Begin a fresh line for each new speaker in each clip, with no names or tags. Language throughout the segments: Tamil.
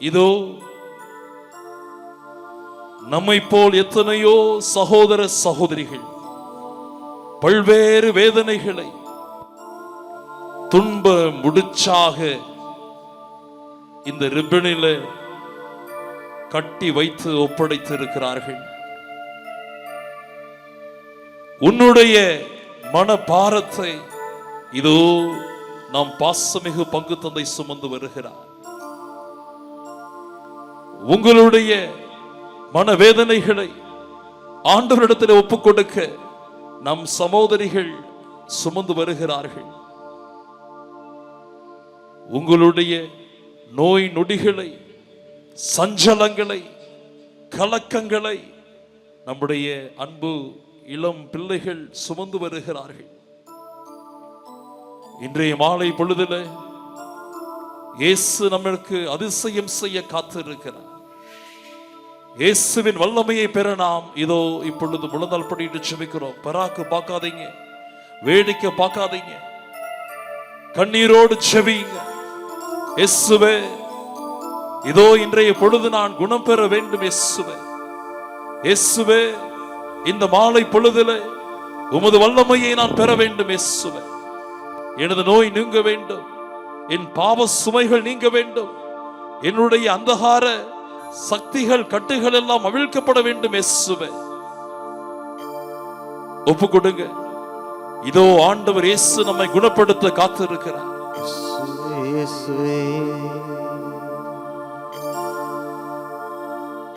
இதோ நம்மை போல் எத்தனையோ சகோதர சகோதரிகள் பல்வேறு வேதனைகளை துன்ப முடிச்சாக இந்த ரிப்பனில கட்டி வைத்து ஒப்படைத்து இருக்கிறார்கள். உன்னுடைய மன பாரத்தை இதோ நாம் பாசமிகு பங்கு தந்தை சுமந்து வருகிறார். உங்களுடைய மனவேதனைகளை ஆண்டவரிடத்தில் ஒப்புக் கொடுக்க நம் சகோதரிகள் சுமந்து வருகிறார்கள். உங்களுடைய நோய் நொடிகளை, சஞ்சலங்களை, கலக்கங்களை நம்முடைய அன்பு இளம் பிள்ளைகள் சுமந்து வருகிறார்கள். இன்றைய மாலை பொழுதில் இயேசு நம்மளுக்கு அதிசயம் செய்ய காத்திருக்கிறார். இயேசுவின் வல்லமையை பெற நாம் இதோ இப்பொழுது முழந்தால் படிட்டு செபிக்கிறோம். பராக்கு பார்க்காதீங்க, வேடிக்கை பார்க்காதீங்க, கண்ணீரோடு செபிங்க. இயேசுவே, இதோ இன்றைய பொழுது நான் குணம் பெற வேண்டும். இயேசுவே, இயேசுவே, இந்த மாலை பொழுதில் உமது வல்லமையை நான் பெற வேண்டும். இயேசுவே, எனது நோய் நீங்க வேண்டும், என் பாவ சுமைகள் நீங்க வேண்டும், என்னுடைய அந்தகார சக்திகள் கட்டுகள் எல்லாம் அவிழ்க்கப்பட வேண்டும். இயேசுவே, ஒப்பு கொடுங்க. இதோ ஆண்டவர் இயேசு நம்மை குணப்படுத்த காத்திருக்கிறார்.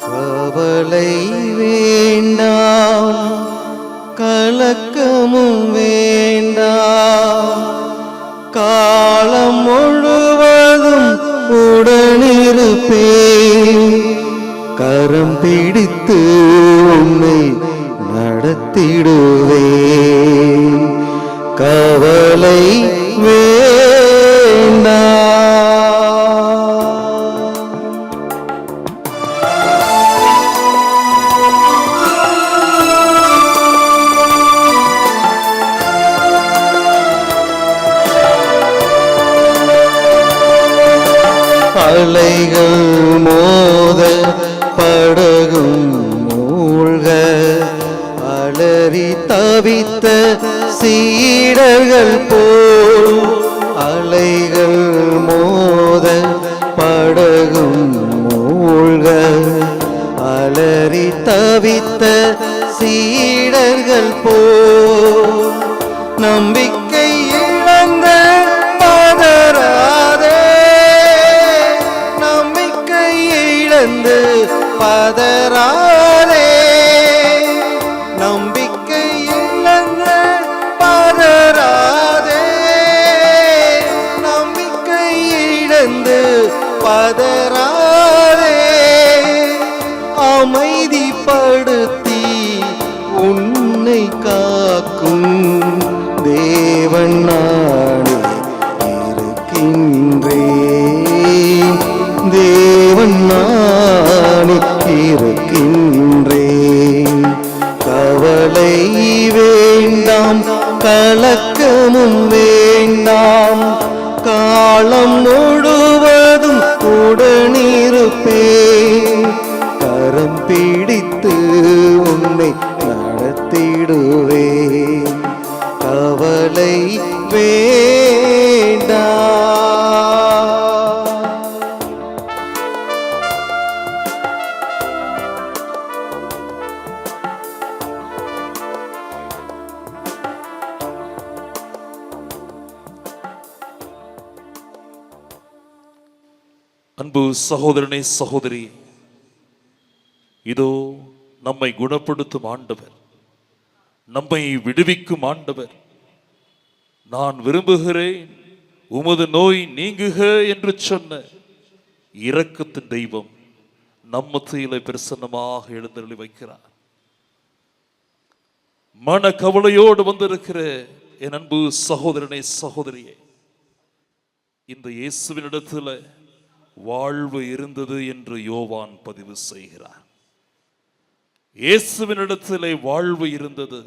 கவலை வேண்டாம், கலக்கமும் வேண்டாம், காலம் முழுவதும் உடனிருப்பேன், கரம் பிடித்து உன்னை நடத்திடுவேன். கவலை வேண்டாம். அலைகள் மோத படகும் மூழ்க அலறி தவித்த சீடர்கள் போல், அலைகள் மோத படகும் மூழ்க அலறி தவித்த சீடர்கள் போல், நம்பிக்கை இழந்த பதறாதே, நம்பிக்கை இழந்து பதறாதே, நம்பிக்கை இழந்து பதறாதே, நம்பிக்கை இழந்து பதறாதே, அமைதிப்படுத்தி உன்னை காக்கும் தேவன் நானே இருக்கின்றேன், தேவன் நானே இருக்கின்றேன். கவலை வேண்டாம், கலக்கமும் வேண்டாம், காலம் முழுவதும் உடனிருப்பேன், கரம் பிடித்து உன்னை நடத்திடுவேன். கவலை வேண்டாம்.
அன்பு சகோதரனே, சகோதரி, இதோ நம்மை குணப்படுத்தும் ஆண்டவர், நம்மை விடுவிக்கும் ஆண்டவர். நான் விரும்புகிறேன் உமது நோய் நீங்குக என்று சொன்ன இரக்கத்தின் தெய்வம் நம் மத்தியிலே பிரசன்னமாக எழுந்தருளி வைக்கிறார். மன கவலையோடு வந்திருக்கிற என் அன்பு சகோதரனே, சகோதரியே, இந்த இயேசுவினிடத்தில் வாழ்வு இருந்தது என்று யோவான் பதிவு செய்கிறார். இயேசுவினிடத்திலே வாழ்வு இருந்தது,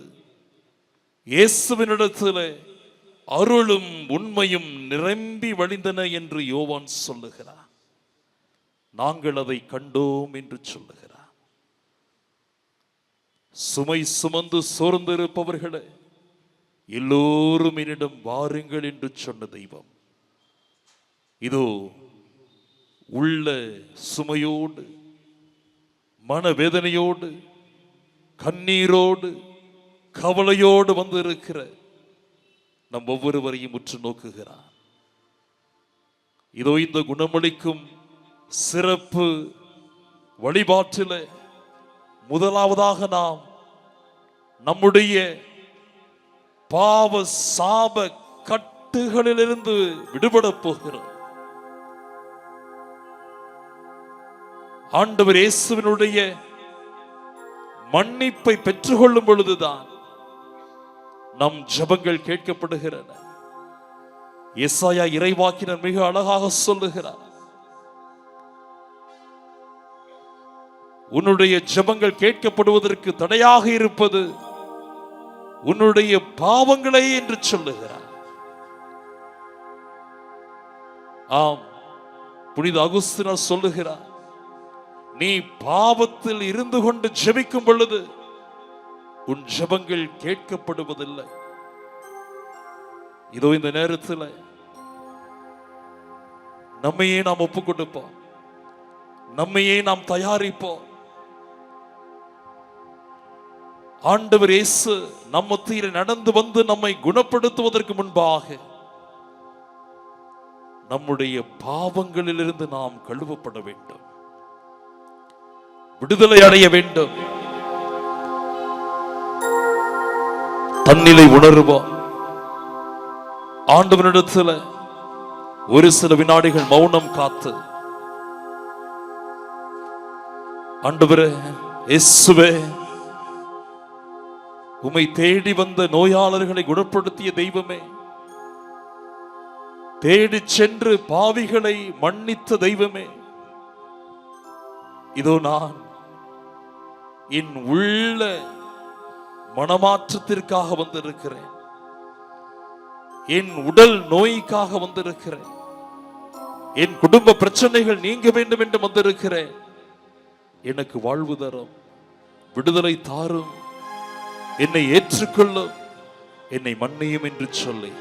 இயேசுவினிடத்திலே அருளும் உண்மையும் நிரம்பி வழிந்தன என்று யோவான் சொல்லுகிறார். நாங்கள் அதை கண்டோம் என்று சொல்லுகிறார். சுமை சுமந்து சோர்ந்திருப்பவர்களே, எல்லோரும் என்னிடம் வாருங்கள் என்று சொன்ன தெய்வம் இதோ உள்ள சுமையோடு, மனவேதனையோடு, கண்ணீரோடு, கவலையோடு வந்து இருக்கிற நம் ஒவ்வொருவரையும் உற்று நோக்குகிறார். இதோ இந்த குணமளிக்கும் சிறப்பு வழிபாட்டில முதலாவதாக நாம் நம்முடைய பாவ சாப கட்டுகளிலிருந்து விடுபட போகிறோம். ஆண்டவர் இயேசுவினுடைய மன்னிப்பை பெற்றுக்கொள்ளும் பொழுதுதான் நம் ஜெபங்கள் கேட்கப்படுகிறன. எசாயா இறைவாக்கினர் மிக அழகாக சொல்லுகிறார், உன்னுடைய ஜெபங்கள் கேட்கப்படுவதற்கு தடையாக இருப்பது உன்னுடைய பாவங்களே என்று சொல்லுகிறார். ஆம், புனித அகுஸ்தினர் சொல்லுகிறார், நீ பாவத்தில் இருந்து கொண்டு ஜெபிக்கும் பொழுது உன் ஜெபங்கள் கேட்கப்படுவதில்லை. இதோ இந்த நேரத்தில் நம்மையே நாம் ஒப்புக் கொடுப்போம், நம்மையே நாம் தயாரிப்போம். ஆண்டவர் இயேசு நம்ம மத்தியில் நடந்து வந்து நம்மை குணப்படுத்துவதற்கு முன்பாக நம்முடைய பாவங்களிலிருந்து நாம் கழுவப்பட வேண்டும், விடுதலை அடைய வேண்டும். தன்னிலை உணர்வோம். ஆண்டவனிடத்தில் ஒரு சில வினாடிகள் மௌனம் காத்து, ஆண்டவரே இயேசுவே, உம்மை தேடி வந்த நோயாளர்களை குணப்படுத்திய தெய்வமே, தேடி சென்று பாவிகளை மன்னித்த தெய்வமே, இதோ நான் என் உள்ள மனமாற்றத்திற்காக வந்திருக்கிறேன், என் உடல் நோய்க்காக வந்திருக்கிறேன், என் குடும்ப பிரச்சனைகள் நீங்க வேண்டும் என்று வந்திருக்கிறேன். எனக்கு வாழ்வு தரும், விடுதலை தாரும், என்னை ஏற்றுக்கொள்ளும், என்னை மன்னியும் என்று சொல்லி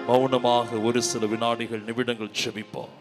மௌனமாக ஒரு சில வினாடிகள், நிமிடங்கள் ஜெபிப்போம்.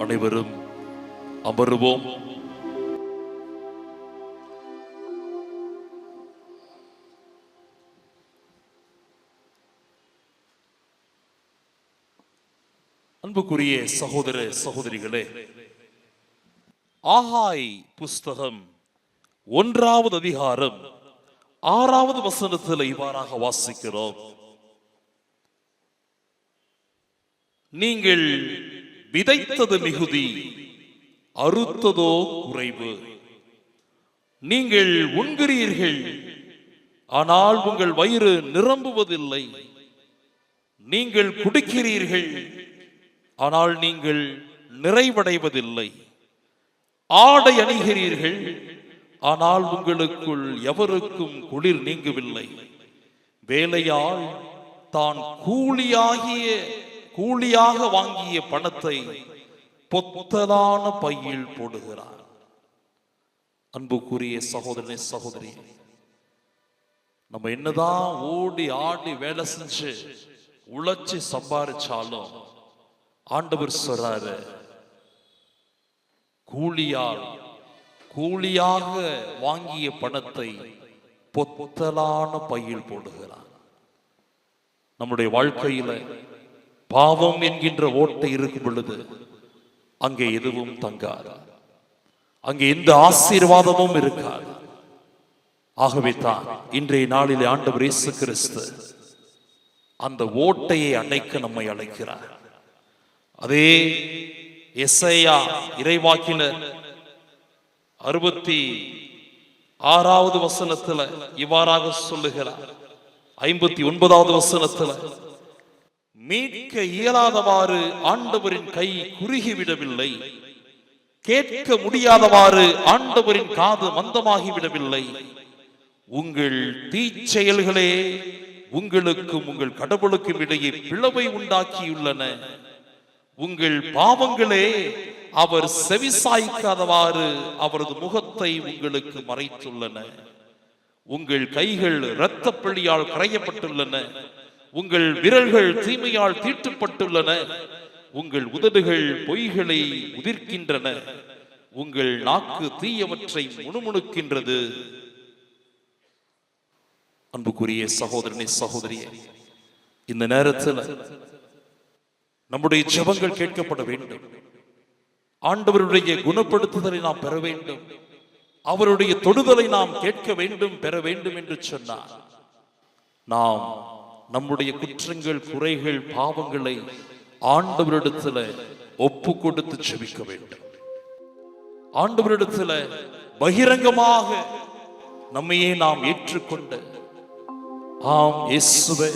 அனைவரும் அமருவோம். அன்புக்குரிய சகோதர சகோதரிகளே, ஆகாய் புஸ்தகம் 1வது அதிகாரம் 6வது வசனத்தில் இவ்வாறாக வாசிக்கிறோம். நீங்கள் விதைத்தது மிகுதி, அறுத்ததோ குறைவு. நீங்கள் உண்கிறீர்கள், ஆனால் உங்கள் வயிறு நிரம்புவதில்லை. நீங்கள் குடிக்கிறீர்கள், ஆனால் நீங்கள் நிறைவடைவதில்லை. ஆடை அணிகிறீர்கள், ஆனால் உங்களுக்குள் எவருக்கும் குளிர் நீங்கவில்லை. வேலையால் தான் கூலியாக வாங்கிய பணத்தை பொத்தலான பையில் போடுகிறார். அன்புக்குரிய சகோதரனே சகோதரி, நம்ம என்னதான் ஓடி ஆடி வேலை செஞ்சு உழைச்சி சம்பாதிச்சாலும் ஆண்டவர் சொல்றாரு, கூலியாக வாங்கிய பணத்தை பொத்தலான பையில் போடுகிறார். நம்முடைய வாழ்க்கையில பாவம் என்கின்ற ஓட்டை இருக்கும் பொழுது அங்கே எதுவும் தங்காது, அங்கே எந்த ஆசீர்வாதமும் இருக்காது. ஆகவே தான் இன்றைய நாளிலே ஆண்டவர் இயேசு கிறிஸ்து அந்த ஓட்டையை அடைக்க நம்மை அழைக்கிறார். அதே எசையா இறைவாக்கினர் 66வது வசனத்துல இவ்வாறாக சொல்லுகிறார். 59வது வசனத்துல, மீட்க இயலாதவாறு ஆண்டவரின் கை குறுகிவிடவில்லை, கேட்க முடியாதவாறு ஆண்டவரின் காது மந்தமாகிவிடவில்லை. உங்கள் தீச்செயல்களே உங்களுக்கும் உங்கள் கடவுளுக்கும் இடையே பிளவை உண்டாக்கியுள்ளன. உங்கள் பாவங்களே அவர் செவிசாய்க்காதவாறு அவரது முகத்தை உங்களுக்கு மறைத்துள்ளன. உங்கள் கைகள் இரத்த பழியால் கரையப்பட்டுள்ளன, உங்கள் விரல்கள் தீமையால் தீட்டுப்பட்டுள்ளன, உங்கள் உதடுகள் பொய்களை உதிர்க்கின்றன, உங்கள் நாக்கு தீயவற்றை முணுமுணுக்கின்றது. அன்புக்குரிய சகோதரனே சகோதரியே, இந்த நேரத்தில் நம்முடைய ஜெபங்கள் கேட்கப்பட வேண்டும். ஆண்டவருடைய குணப்படுத்துதலை நாம் பெற வேண்டும், அவருடைய தொடுதலை நாம் கேட்க வேண்டும், பெற வேண்டும் என்று சொன்னார். நாம் நம்முடைய குற்றங்கள், குறைகள், பாவங்களை ஆண்டவரிடத்துல ஒப்பு கொடுத்து ஜெபிக்க வேண்டும். ஆண்டவரிடத்துல பகிரங்கமாக நம்மையே நாம் ஏற்றுக்கொண்டு, ஆம் இயேசுவே,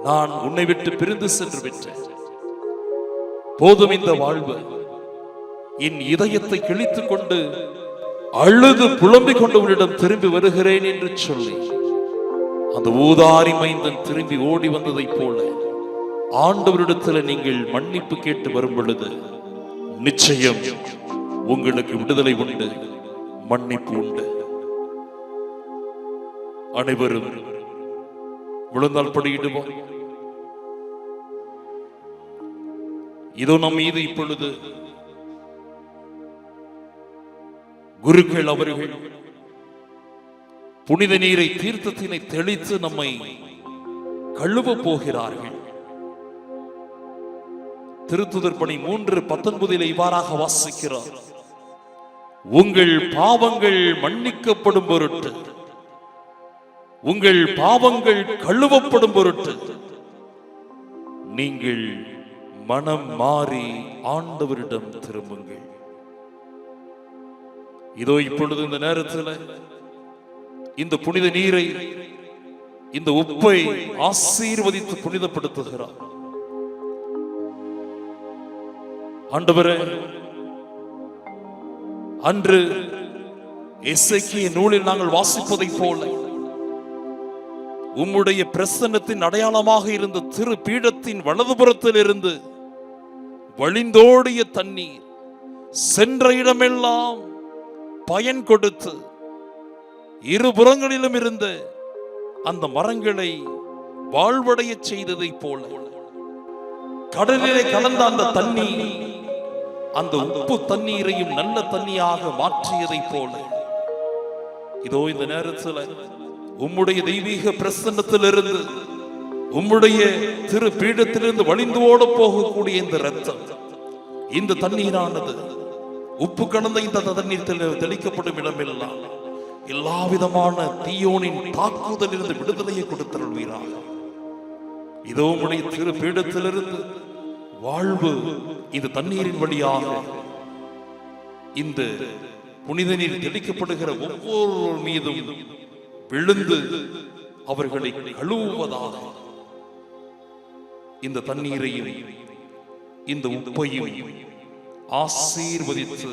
நான் உன்னை விட்டு பிரிந்து சென்று விட்டேன், போதும் இந்த வாழ்வு, என் இதயத்தை கிழித்துக் கொண்டு அழுது புலம்பிக் கொண்டு உன்னிடம் திரும்பி வருகிறேன் என்று சொல்லி அந்த ஊதாரி மைந்தன் திரும்பி ஓடி வந்ததை போல ஆண்டவரிடத்தில் நீங்கள் மன்னிப்பு கேட்டு வரும் பொழுது நிச்சயம் உங்களுக்கு விடுதலை உண்டு, மன்னிப்பு உண்டு. அனைவரும் விழுந்தால் படியிடுவோம். இதோ நம் மீது இப்பொழுது குருக்கள் அவர்கள் புனித நீரை, தீர்த்தத்தினை தெளித்து நம்மை கழுவ போகிறார்கள். திருத்துதர் பணி 3:19 இவ்வாறாக வாசிக்கிறார், உங்கள் பாவங்கள் மன்னிக்கப்படும் பொருட்டு, உங்கள் பாவங்கள் கழுவப்படும் பொருட்டு நீங்கள் மனம் மாறி ஆண்டவரிடம் திரும்புங்கள். இதோ இப்பொழுது இந்த நேரத்தில் இந்த புனித நீரை, இந்த உப்பை ஆசீர்வதித்து புனிதப்படுத்துகிறார். ஆண்டவரே, அன்று எசேக்கியா நூலில் நாங்கள் வாசிப்பதை போல உம்முடைய பிரசன்னத்தின் அடையாளமாக இருந்த திரு பீடத்தின் வலதுபுறத்தில் இருந்து வழிந்தோடிய தண்ணீர் சென்ற இடமெல்லாம் பயன் கொடுத்து இருபுறங்களிலும் இருந்த அந்த மரங்களை வாழ்வடைய செய்ததை போல கடலிலே கலந்த அந்த தண்ணி அந்த உப்பு தண்ணீரையும் நல்ல தண்ணியாக மாற்றியதை போல இதோ இந்த நேரத்தில் உம்முடைய தெய்வீக பிரசன்னத்திலிருந்து உம்முடைய திரு பீடத்திலிருந்து வழிந்து ஓட போகக்கூடிய இந்த ரத்தம், இந்த தண்ணீரானது உப்பு கலந்த இந்த தண்ணீர் தெளிக்கப்படும் இடமெல்லாம் எல்லா விதமான தீயோனின் தாக்குதலிருந்து விடுதலையை கொடுத்தருள்வீராக. இதோ உம்முடைய திரு பீடத்திலிருந்து வாழ்வு இந்த தண்ணீரின் வழியாக இந்த புனித நீர் தெளிக்கப்படுகிற ஒவ்வொரு மீதும் விழுந்து அவர்களை கழுவுவதாக இந்த தண்ணீரையும் இந்த உப்பையும் ஆசீர்வதித்து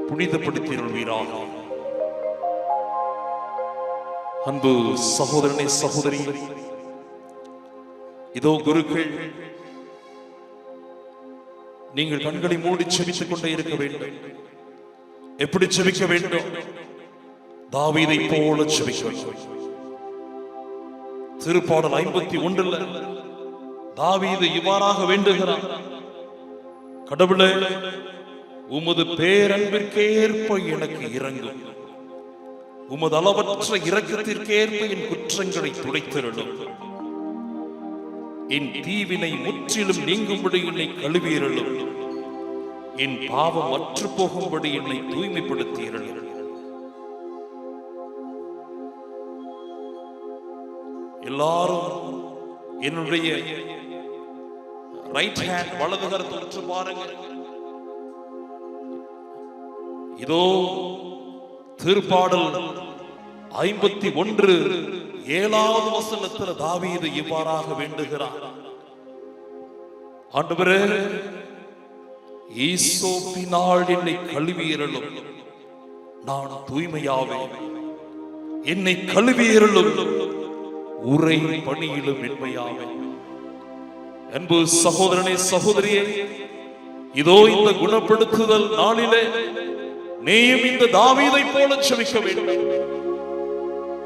புனிதப்படுத்தியிருவீராக. அன்பு சகோதரனே, சகோதரி, இதோ குருக்கள், நீங்கள் கண்களை மூடி செபித்துக் கொண்டே இருக்க வேண்டும். எப்படி செபிக்க வேண்டும்? தாவீதை போல செபிக்க வேண்டும். திருப்பாடல் 51 தாவீது இவ்வாறாக வேண்டுகிறான்: கடவுளே, உமது பேரன்பிற்கேற்ப எனக்கு இரங்கும், உமது அளவற்ற இரக்கத்திற்கேற்ப என் குற்றங்களை துடைத்திரளும், என் தீவினை முற்றிலும் நீங்கும்படி என்னை கழுவியருளும், என் பாவம் அற்று போகும்படி என்னை தூய்மைப்படுத்தியருளும். எல்லாரும் என்னுடைய ரைட் ஹேண்ட், வலது கரத்தை உற்று பாருங்க. இதோ திருப்பாடல் 51 வசனத்தில் தாவீது இவ்வாறாக வேண்டுகிறார்: ஆண்டவரே, ஈசோப்பினால் என்னை கழுவியருளும், நான் தூய்மையாவேன், என்னை கழுவியருளும், உரை பணியிலும் வெண்மையாவேன். அன்பு சகோதரனே, சகோதரியே, இதோ இந்த குணப்படுத்துதல் நாளிலே நீயும் இந்த தாவீதை போல செபிக்க வேண்டும்.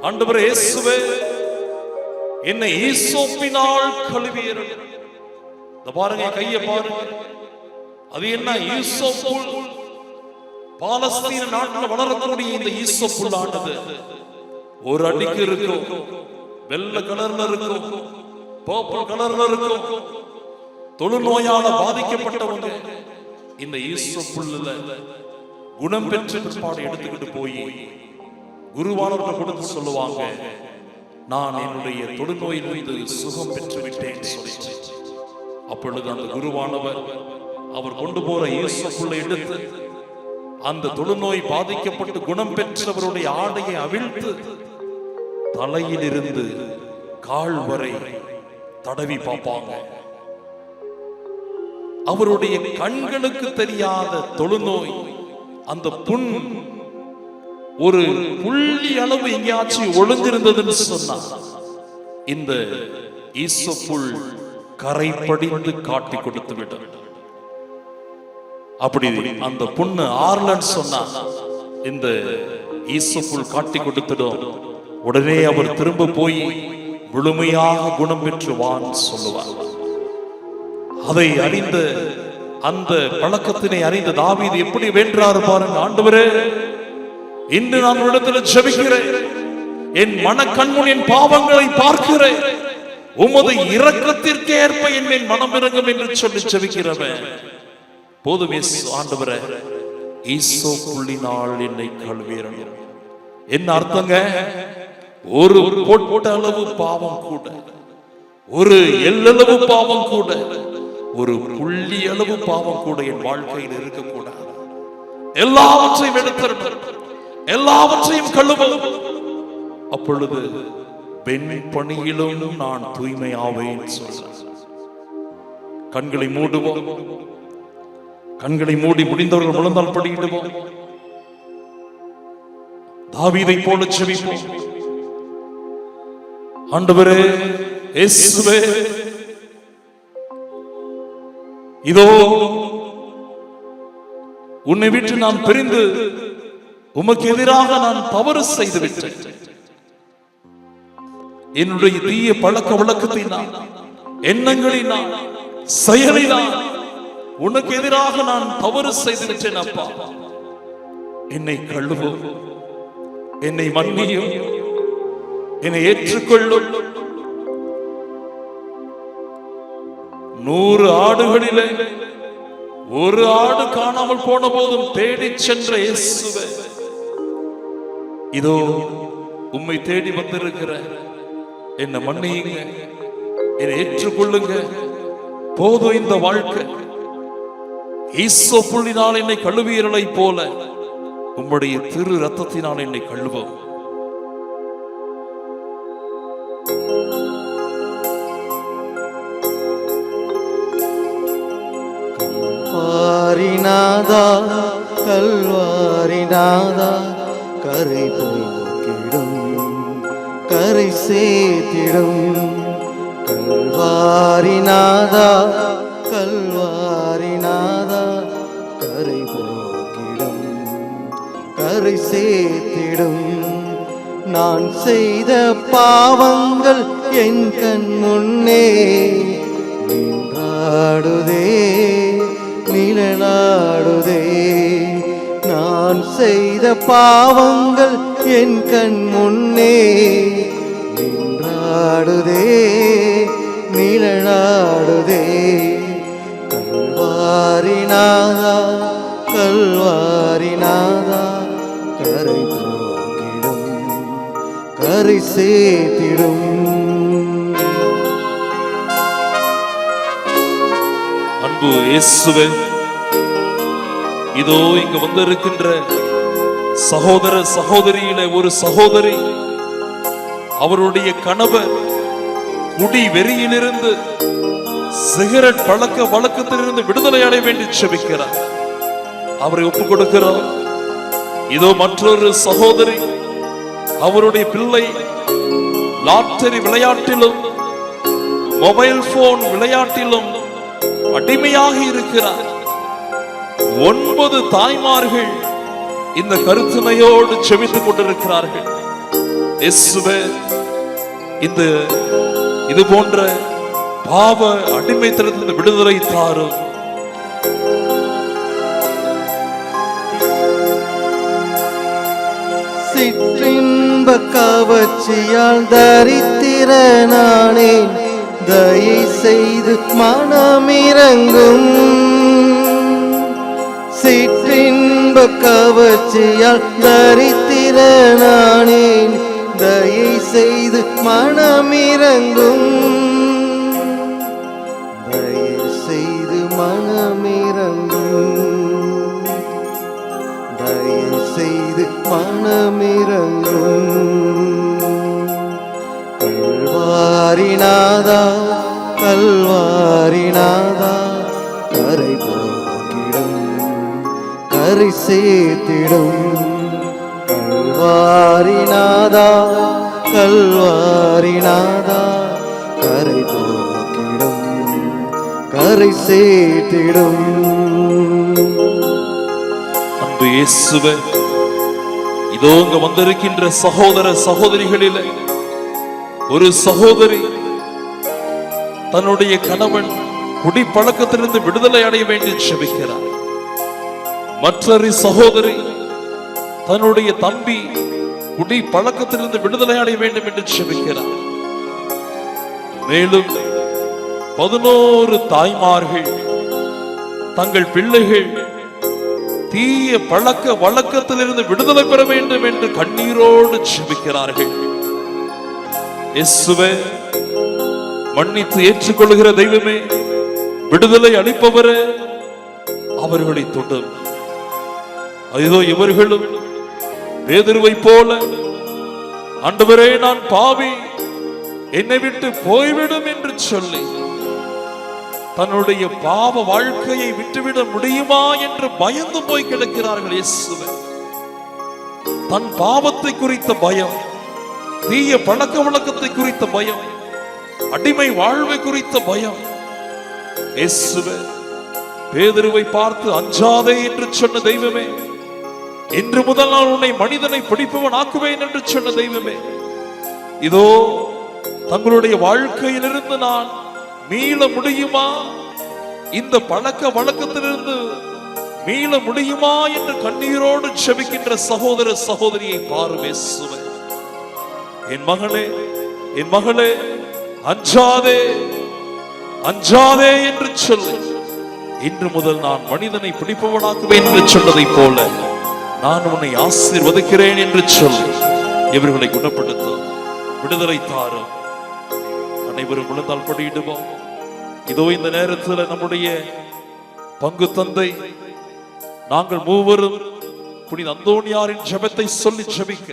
ஆண்டவரே இயேசுவே, என்னை ஈசோப்பினால் கழுவியருளும். இந்த பாருங்க, கையை பாருங்க, அது என்ன ஈசோப்பு? பாலஸ்தீன நாட்டில் வளரக்கூடிய இந்த ஈசோப்புல் ஆனது ஒரு அடிக்கு இருக்கும், வெள்ளை கலர்ல இருக்கும், பர்பிள் கலர்ல இருக்கும். தொழுநோயால பாதிக்கப்பட்டவங்க இந்த ஈசோப்புல்ல குணம் பெற்ற பிற்பாடு எடுத்துக்கிட்டு போய் குருவானவர்கிட்ட கொடுத்து சொல்லுவாங்க: நான் என்னுடைய தொழுநோயிலிருந்து சுகம் பெற்று விட்டேன் சொல்லிட்டு. அப்பொழுது அந்த குருவானவர் அவர் கொண்டு போற ஈசோப்புல்லை எடுத்து அந்த தொழுநோய் பாதிக்கப்பட்டு குணம் பெற்றவருடைய ஆடையை அவிழ்த்து தலையிலிருந்து கால் வரை தடவி பார்ப்பாங்க. அவருடைய கண்களுக்கு தெரியாத தொழுநோய், அந்த புண் ஒரு புள்ளி அளவு எங்கேயாச்சும் ஒளிஞ்சிருந்ததுன்னு சொன்னா இந்த ஈசோப்புல் கரை படிந்து காட்டி கொடுத்து விடும். அப்படி அந்த புண்ணு ஆர்லன்னு சொன்னா இந்த ஈசோப்புல் காட்டி கொடுத்துடும். உடனே அவர் திரும்ப போய் முழுமையாக குணம் பெற்றுவான் சொல்லுவார். அதை அறிந்த, அந்த பழக்கத்தினை அறிந்த தாவீது எப்படி வென்றார் பாருங்க. ஆண்டவரே, இன்று நான் இடத்துல ஜெபிக்கிறேன், என் மனக்கண்முன் என் பாவங்களை பார்க்கிறேன், உமது இரக்கத்திற்கு ஏற்ப என் மனம் இறங்கும் என்று சொல்லி ஜெபிக்கிறவன் போதும். ஆண்டவரே, ஈசோப்புல்லினால் என்னை கழுவியருளும். என்ன அர்த்தங்க? ஒரு பொட்டளவு பாவம் கூட, ஒரு எல்லளவு பாவம் கூட, ஒரு புள்ளி அளவு பாவம் கூட என் வாழ்க்கையில் இருக்கக்கூடாது. எல்லாவற்றையும் எடுத்து எல்லாவற்றையும் கழுவும். அப்பொழுது பெண் பணியிலும் நான் தூய்மையாவேன் சொல்ல. கண்களை மூடுவோம். கண்களை மூடி முடிந்தவர்கள் முழந்தால் படியிடுவோம். தாவீதை போல செபிப்போம். ஆண்டவரே இயேசுவே, இதோ உன்னை விட்டு நான் பிரிந்து உமக்கு எதிராக நான் தவறு செய்து விட்டேன். என்னுடைய தீய பழக்க வழக்கத்தினால், எண்ணங்களினால், செயலினால் உனக்கு எதிராக நான் தவறு செய்துவிட்டேன் அப்பா. என்னை கழுவும், என்னை மன்னியும், என்னை ஏற்றுக்கொள்ளும். 100 ஆடுகளிலே ஒரு ஆடு காணாமல் போன போதும் தேடிச் சென்ற இயேசுவே, இதோ உம்மை தேடி வந்திருக்கிற, என்னை மன்னியுங்க, என்னை ஏற்றுக்கொள்ளுங்க. போதும் இந்த வாழ்க்கை. ஈசோப்புள்ளினால் என்னை கழுவியர்களை போல உம்முடைய திரு ரத்தத்தினால் என்னை கழுவும்.
கல்வாரிநாதா, கல்வாரிநாதா, கரை போக்கிடும், கரை சேர்த்திடும். கல்வாரிநாதா, கல்வாரிநாதா, கரை போக்கிடும், கரை சேர்த்திடும். நான் செய்த பாவங்கள் என் கண் முன்னே நின்றாடுதே, நிழலாடுதே. நான் செய்த பாவங்கள் என் கண் முன்னே நின்றாடுதே, நிழலாடுதே. கல்வாரிநாதா, கல்வாரிநாதா, கரை போக்கிடும், கரை சேர்த்திடும்.
அன்பு இயேசுவே, இதோ இங்கு வந்திருக்கின்ற சகோதர சகோதரியில ஒரு சகோதரி, அவருடைய கணவர் குடி வெறியிலிருந்து, சிகரெட் பழக்க வழக்கத்திலிருந்து விடுதலை அடைய வேண்டி செபிக்கிறார். அவரை ஒப்புக் கொடுக்கிறார். இதோ மற்றொரு சகோதரி, அவருடைய பிள்ளை லாட்டரி விளையாட்டிலும் மொபைல் போன் விளையாட்டிலும் அடிமையாக இருக்கிறார். 9 தாய்மார்கள் இந்த கருத்துணையோடு செபித்துக் கொண்டிருக்கிறார்கள். இயேசுவே, இந்த இது போன்ற பாவ அடிமைத்தனத்திலிருந்து விடுதலை தாரும்.
சிற்றின்ப கவர்ச்சியால் தரித்திர நானே, தயை செய்து மனமிரங்கும். சிற்றின்ப கவர்ச்சியால் தரித்திர நானே, தயை செய்து மனமிரங்கும். தயை செய்து மனமிரங்கும், தயை செய்து மனமிரங்கும். கல்வாரிநாதா, கல்வாரிநாதா, கரை போக்கிடும், கரை சேர்த்திடும். கல்வாரிநாதா, கல்வாரிநாதா, கரை போக்கிடும், கரை சேர்த்திடும்.
அன்பு இயேசுவே, இதோ இங்க வந்திருக்கின்ற சகோதர சகோதரிகளிலே ஒரு சகோதரி தன்னுடைய கணவன் குடிப்பழக்கத்திலிருந்து விடுதலை அடைய வேண்டி செபிக்கிறார். மற்றொரு சகோதரி தன்னுடைய தம்பி குடிப்பழக்கத்திலிருந்து விடுதலை அடைய வேண்டும் என்று செபிக்கிறார். மேலும் 11 தாய்மார்கள் தங்கள் பிள்ளைகள் தீய பழக்க வழக்கத்திலிருந்து விடுதலை பெற வேண்டும் என்று கண்ணீரோடு செபிக்கிறார்கள். இயேசுவே, மன்னித்து ஏற்றுக்கொள்கிற தெய்வமே, விடுதலை அளிப்பவரே, அவர்களை தொடும். அதோ இவர்களும் பேதுருவை போல, ஆண்டவரே நான் பாவி, என்னை விட்டு போய்விடும் என்று சொல்லி தன்னுடைய பாவ வாழ்க்கையை விட்டுவிட முடியுமா என்று பயந்து போய் கிடக்கிறார்கள். இயேசுவே, தன் பாவத்தை குறித்த பயம், தீய பழக்க வழக்கத்தை குறித்த பயம், அடிமை வாழ்வை குறித்த பயம். இயேசுவே, பேதுருவை பார்த்து அஞ்சாதே என்று சொன்ன தெய்வமே, இன்று முதல் நான் உன்னை மனிதனை பிடிப்பவன் ஆக்குவேன் என்று சொன்ன தெய்வமே, இதோ தங்களுடைய வாழ்க்கையிலிருந்து நான் மீள முடியுமா, இந்த பழக்க வழக்கத்திலிருந்து மீள முடியுமா என்று கண்ணீரோடு செபிக்கின்ற சகோதர சகோதரியை பாரும் இயேசுவே. என் மகளே, என் மகளே, அஞ்சாதே அஞ்சாதே என்று சொல்லு. இன்று முதல் நான் மனிதனை பிடிப்பவனாக்குவேன் என்று சொன்னதை போல நான் உன்னை ஆசீர்வதிக்கிறேன் என்று சொல்லி இவர்களை குணப்படுத்தும், விடுதலை தாரும். அனைவரும் விழுந்தால் படியிடுவோம். இதோ இந்த நேரத்தில் நம்முடைய பங்கு தந்தை நாங்கள் மூவரும் புனித அந்தோணியாரின் ஜெபத்தை சொல்லி ஜெபிக்க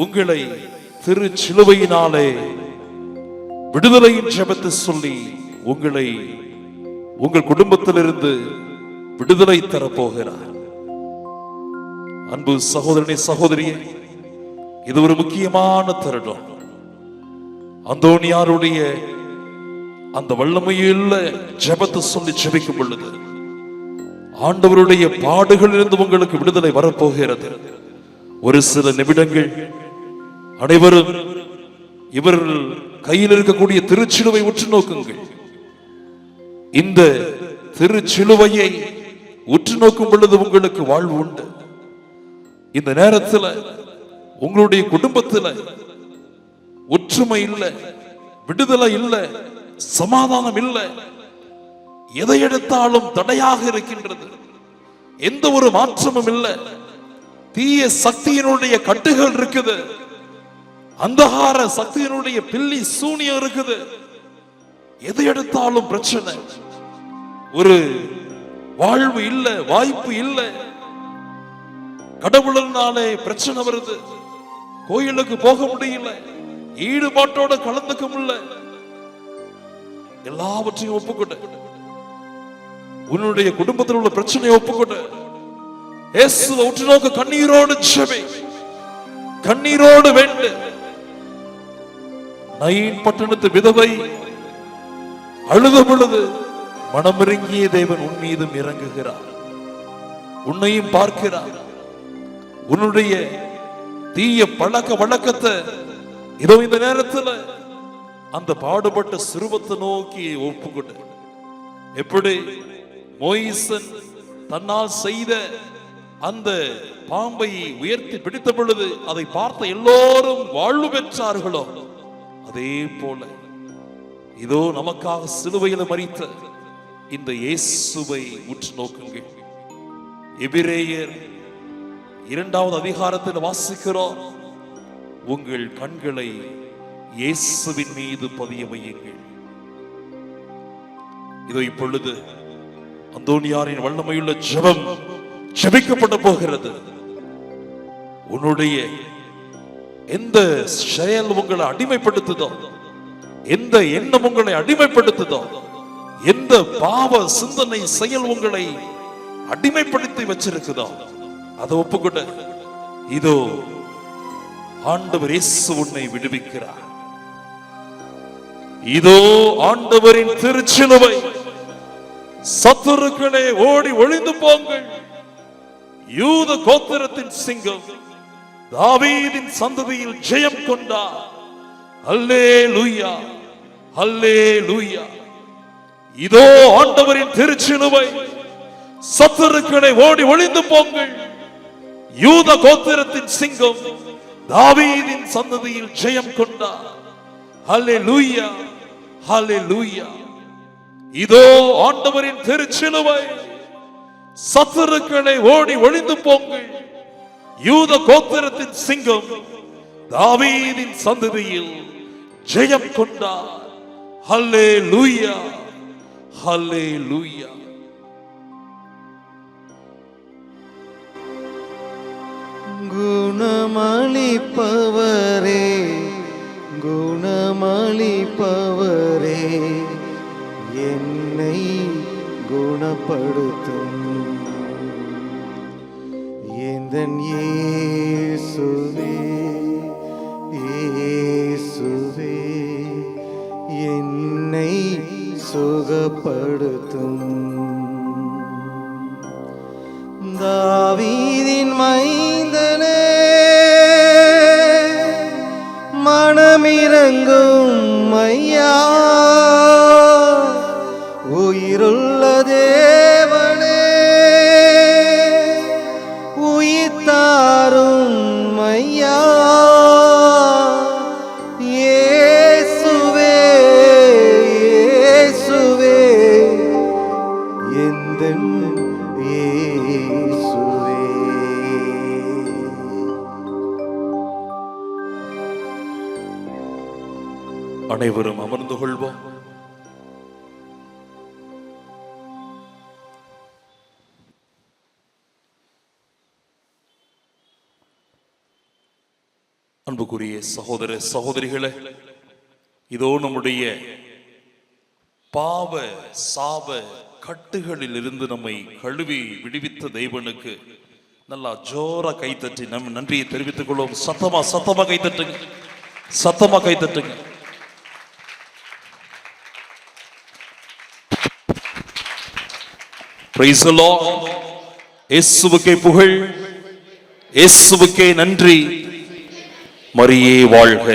உங்களை திரு சிலுவையினாலே விடுதலையின் ஜெபத்தை சொல்லி உங்களை உங்கள் குடும்பத்திலிருந்து விடுதலை தரப்போகிறார். அன்பு சகோதரனே, சகோதரியே, இது ஒரு முக்கியமான தருணம். அந்தோணியாருடைய அந்த வல்லமையுள்ள ஜெபத்தை சொல்லி ஜெபிக்கும் பொழுது ஆண்டவருடைய பாடுகளிலிருந்து உங்களுக்கு விடுதலை வரப்போகிறது. ஒரு சில நிமிடங்கள் அனைவரும் இவர்கள் கையில் இருக்கக்கூடிய திருச்சிலுவை உற்று நோக்குங்கள். இந்த திருச்சிலுவையை உற்று நோக்கும் பொழுது உங்களுக்கு வாழ்வு உண்டு. இந்த நேரத்தில் உங்களுடைய குடும்பத்தில் ஒற்றுமை இல்லை, விடுதலை இல்லை, சமாதானம் இல்லை, எதை எடுத்தாலும் தடையாக இருக்கின்றது, எந்த ஒரு மாற்றமும் இல்லை, தீய சக்தியினுடைய கட்டுகள் இருக்குது, அந்தகார சக்தியினுடைய பில்லி சூனியம் இருக்குது, எதை எடுத்தாலும் பிரச்சனை, ஒரு வாழ்வு இல்லை, வாய்ப்பு இல்லை, கடவுளினாலே பிரச்சனை வருது, கோயிலுக்கு போக முடியல, ஈடுபாட்டோட கலந்துக்க முடியல. எல்லாவற்றையும் ஒப்புக்கொண்டு உன்னுடைய குடும்பத்தில் உள்ள பிரச்சனையை ஒப்புக்கொண்டு இயேசுவை உற்று நோக்க கண்ணீரோடு ஜெபி, கண்ணீரோடு வேண்டு. நயீன் பட்டணத்து விதவை அழுத பொழுது மனமிறங்கிய தேவன் உன் மீதும் இறங்குகிறார், உன்னையும் பார்க்கிறார். உன்னுடைய தீய பழக்க வழக்கத்தை இதோ இந்த நேரத்தில் அந்த பாடுபட்ட சிறுவத்தை நோக்கி ஒப்புக்கொண்டு, எப்படி மோயிசன் தன்னால் செய்த அந்த பாம்பை உயர்த்தி பிடித்த பொழுது அதை பார்த்த எல்லோரும் வாழ்வு பெற்றார்களோ, அதே போல இதோ நமக்காக சிலுவையில் மரித்த இந்த இயேசுவை உற்று நோக்குங்கள். எபிரேயர் 2வது அதிகாரத்தில் வாசிக்கிறோம், உங்கள் கண்களை இயேசுவின் மீது பதிய வையுங்கள். இதோ இப்பொழுது அந்தோணியாரின் வல்லமையுள்ள ஜெபம் ஜெபிக்கப்பட போகிறது. உன்னுடைய எந்த செயல் உங்களை அடிமைப்படுத்துதோ, எந்த எண்ணம் உங்களை அடிமைப்படுத்துதோ, எந்த பாவ சிந்தனை செயல் உங்களை அடிமைப்படுத்தி வச்சிருக்குதோ அதை ஒப்புக்கொண்டு இதோ ஆண்டவர் இயேசு உன்னை விடுவிக்கிறார். இதோ ஆண்டவரின் திருச்சிலுவை. சத்துருக்களே ஓடி ஒளிந்து போங்கள். யூத கோத்திரத்தின் சிங்கம் தாவீதின் சந்ததியில் ஜெயம் கொண்டார். அல்லேலூயா, அல்லேலூயா. இதோ ஆண்டவரின் திருச்சிலுவை. சத்துருக்களை ஓடி ஒளிந்து போங்கள். யூத கோத்திரத்தின் சிங்கம் தாவீதின் சந்ததியில் ஜெயம் கொண்டார். அல்லேலூயா, அல்லேலூயா. இதோ ஆண்டவரின் திருச்சிலுவை. சத்துருக்களை ஓடி ஒளிந்து போங்கள். யூத கோத்திரத்தின் சிங்கம் தாவீதின் சந்ததியில் ஜெயம் கொண்டார். அல்லேலூயா, அல்லேலூயா.
குணமளிப்பவரே, குணமளிப்பவரே, என்னை குணப்படுத்தும் எந்தன் இயேசுவே, இயேசுவே, என்னை சுகப்படுத்தும். தாவீதின் மைந்தனே, மனமிரங்கும் ஐயா, உயிர்
அனைவரும் அமர்ந்து கொள்வோம். அன்புக்குரிய சகோதர சகோதரிகளே, இதோ நம்முடைய பாவ சாப கட்டுகளில் இருந்து நம்மை கழுவி விடுவித்த தேவனுக்கு நல்லா ஜோரா கைத்தட்டி நம்ம நன்றியை தெரிவித்துக் கொள்வோம். சத்தமா கைத்தட்டுங்க, சத்தமா கைத்தட்டுங்க. Praise the Lord. இயேசுவுக்கே புகழ், இயேசுவுக்கே நன்றி. மரியே வாழ்க.